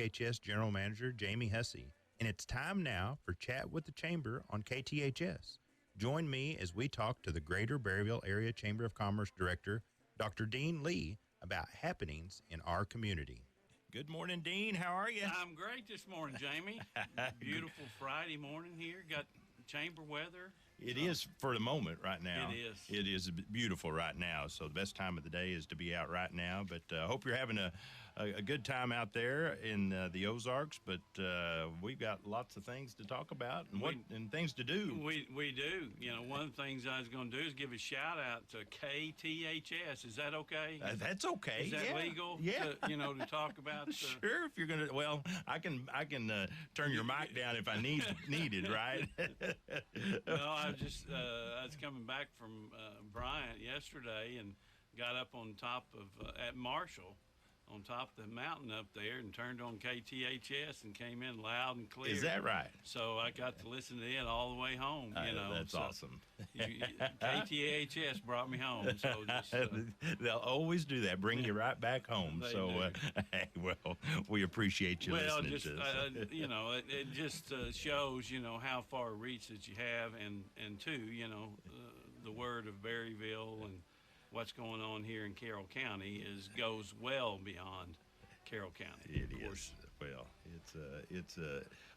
KTHS General Manager Jamie Hussey, and it's time now for Chat with the Chamber on KTHS. Join me as we talk to the Greater Berryville Area Chamber of Commerce Director, Dr. Dean Lee, about happenings in our community. Good morning, Dean. How are you? I'm great this morning, Jamie. Beautiful Friday morning here. Got chamber weather. It is for the moment right now. It is. It is beautiful right now. So the best time of the day is to be out right now. But I hope you're having a good time out there in the Ozarks. But we've got lots of things to talk about and things to do. We do. You know, one of the things I was going to do is give a shout out to KTHS. Is that okay? That's okay. Is that legal? Yeah. To talk about. Sure. If you're gonna, well, I can turn your mic down if I needed, right? No, I was coming back from Bryant yesterday and got up on top of at Marshall, on top of the mountain up there, and turned on KTHS and came in loud and clear. Is that right? So I got to listen to it all the way home. That's awesome. KTHS brought me home. So just, they'll always do that, bring you right back home. So, hey, well, we appreciate you listening to us. It just shows, how far reach that you have, and two, the word of Berryville and what's going on here in Carroll County goes well beyond Carroll County. It is. Well, it's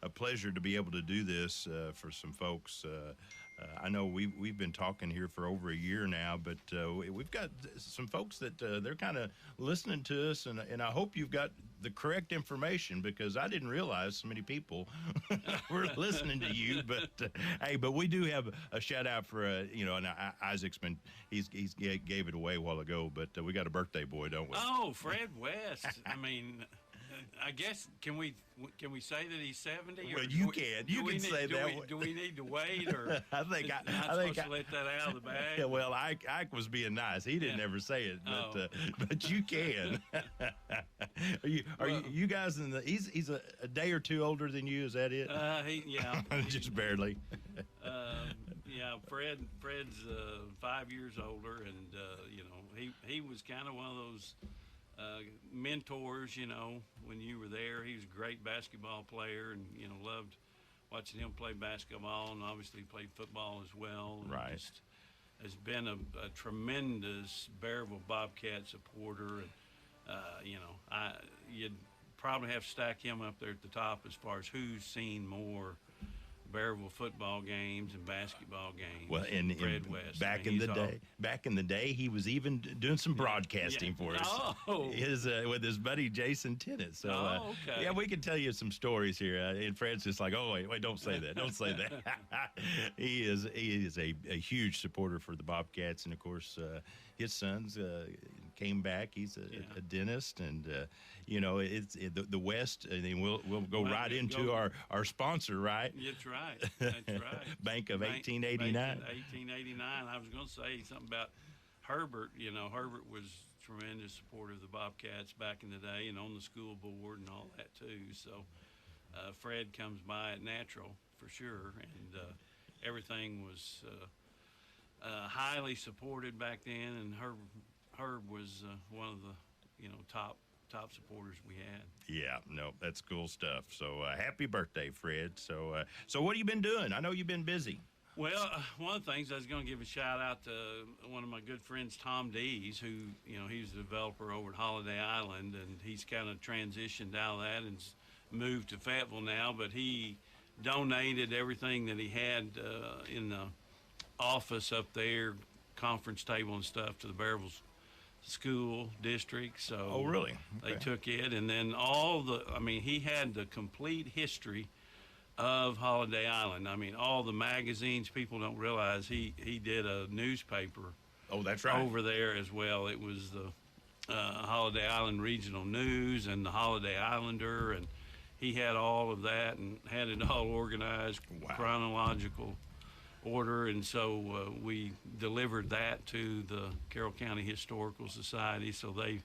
a pleasure to be able to do this for some folks. I know we've been talking here for over a year now, but we've got some folks that they're kind of listening to us, and I hope you've got the correct information, because I didn't realize so many people were listening to you. But hey, but we do have a shout out for and Isaac's been he gave it away a while ago, but we got a birthday boy, don't we? Oh, Fred West. I mean, I guess can we say that he's 70? Well, you can say that. Do we need to wait, or I think I supposed to let that out of the bag? Yeah, well, Ike was being nice. He didn't ever say it, but you can. Are you guys in the? He's a day or two older than you. Is that it? Just barely. Fred's 5 years older, and he was kind of one of those mentors, when you were there. He was a great basketball player, and loved watching him play basketball, and obviously played football as well. And right. Just has been a tremendous Berryville Bobcat supporter, and you'd probably have to stack him up there at the top as far as who's seen more Berryville football games and basketball games. Well, and Fred West. Back in the day, he was even doing some broadcasting for us. Oh, with his buddy Jason Tennant. So, okay. We can tell you some stories here. And Fred's just like, oh wait, don't say that, don't say that. He is a huge supporter for the Bobcats, and of course, his sons came back. He's a dentist, and it's the West. And then we'll go into our sponsor, right? That's right. That's right. Bank of 1889. 1889. I was going to say something about Herbert. Herbert was a tremendous supporter of the Bobcats back in the day, and on the school board and all that too. So Fred comes by it natural for sure, and everything was highly supported back then. And Herb was one of the top supporters we had. Yeah, no, that's cool stuff. So happy birthday, Fred. So what have you been doing? I know you've been busy. Well, one of the things I was going to give a shout out to one of my good friends, Tom Dees, who, he's a developer over at Holiday Island, and he's kind of transitioned out of that and moved to Fayetteville now, but he donated everything that he had in the office up there, conference table and stuff, to the Berryville school district. So really? Okay. They took it, and then he had the complete history of Holiday Island. All the magazines. People don't realize he did a newspaper. Oh, that's right. Over there as well. It was the Holiday Island Regional News and the Holiday Islander, and he had all of that and had it all organized, chronological order, and so we delivered that to the Carroll County Historical Society, so they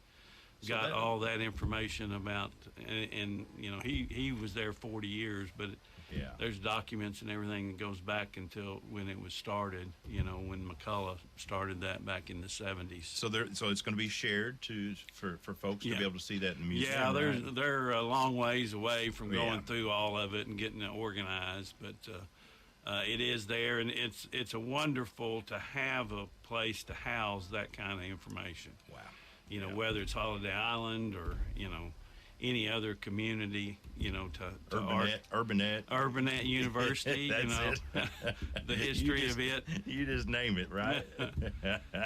got all that information about, and you know, he was there 40 years, but Yeah. there's documents and everything that goes back until when it was started, you know, when McCullough started that back in the 70s. So it's going to be shared for folks to be able to see that in the museum. Yeah, right? they're a long ways away from Yeah. going through all of it and getting it organized, but it is there, and it's a wonderful to have a place to house that kind of information. Wow. You know, Yeah. whether it's Holiday Island or, you know, any other community, you know, to Urbanet University, you That's know, it. the history of it. You just name it, right?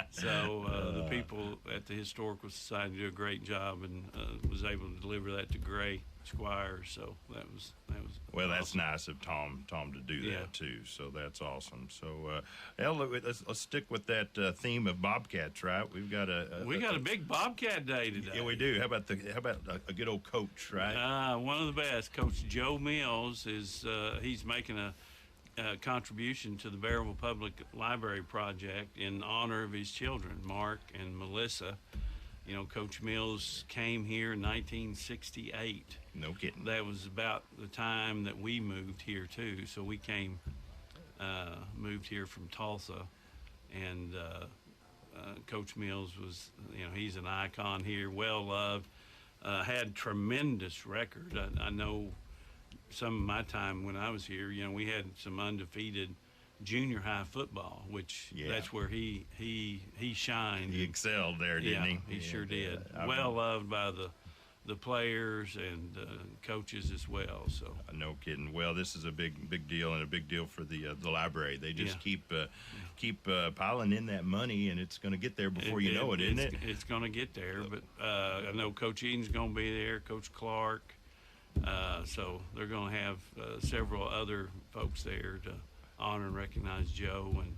So the people at the Historical Society do a great job, and was able to deliver that to Gray Squires. So that was Well, that's awesome. nice of Tom to do that Yeah. too. So that's awesome. So, let's stick with that theme of Bobcats, right? We've got a big Bobcat Day today. Yeah, we do. How about a good old coach, right? One of the best, Coach Joe Mills is he's making a contribution to the Berryville Public Library project in honor of his children, Mark and Melissa. You know, Coach Mills came here in 1968. No kidding. That was about the time that we moved here too. So we moved here from Tulsa, and Coach Mills was, you know, he's an icon here, well loved, had tremendous record. I know some of my time when I was here, you know, we had some undefeated junior high football, which that's where he shined. He excelled there, didn't he? He sure did. Well loved by the players and coaches as well. So no kidding. Well, this is a big deal, and a big deal for the library. They just keep piling in that money, and it's going to get there before you know it, isn't it? It's going to get there. But I know Coach Eaton's going to be there, Coach Clark. So they're going to have several other folks there to honor and recognize Joe and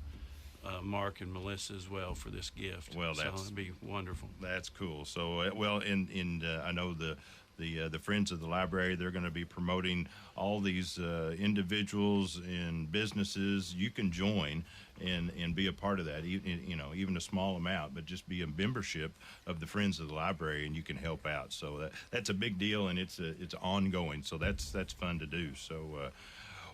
Mark and Melissa as well for this gift. Well, so it'd be wonderful. That's cool. So, I know the Friends of the Library, they're going to be promoting all these individuals and businesses. You can join and be a part of that, even a small amount, but just be a membership of the Friends of the Library, and you can help out. So that's a big deal, and it's ongoing. So that's fun to do. So.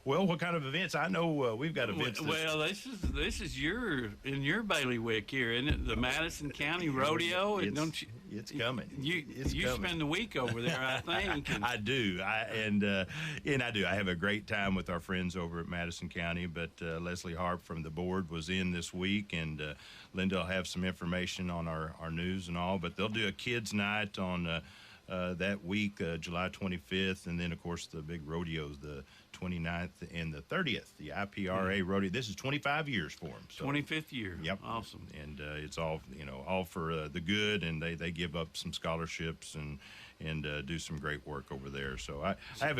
Well, what kind of events? I know we've got events. Well, this is in your bailiwick here, isn't it? The Madison County Rodeo. It's coming. You coming. spend the week over there, I think. I do. I do. I have a great time with our friends over at Madison County. But Leslie Harp from the board was in this week, and Linda will have some information on our news and all. But they'll do a kids' night on that week, July 25th, and then of course the big rodeos, the 29th and the 30th, the IPRA rodeo. This is 25 years for them. So. 25th year. Yep. Awesome. And it's all for the good, and they give up some scholarships and do some great work over there. So I have a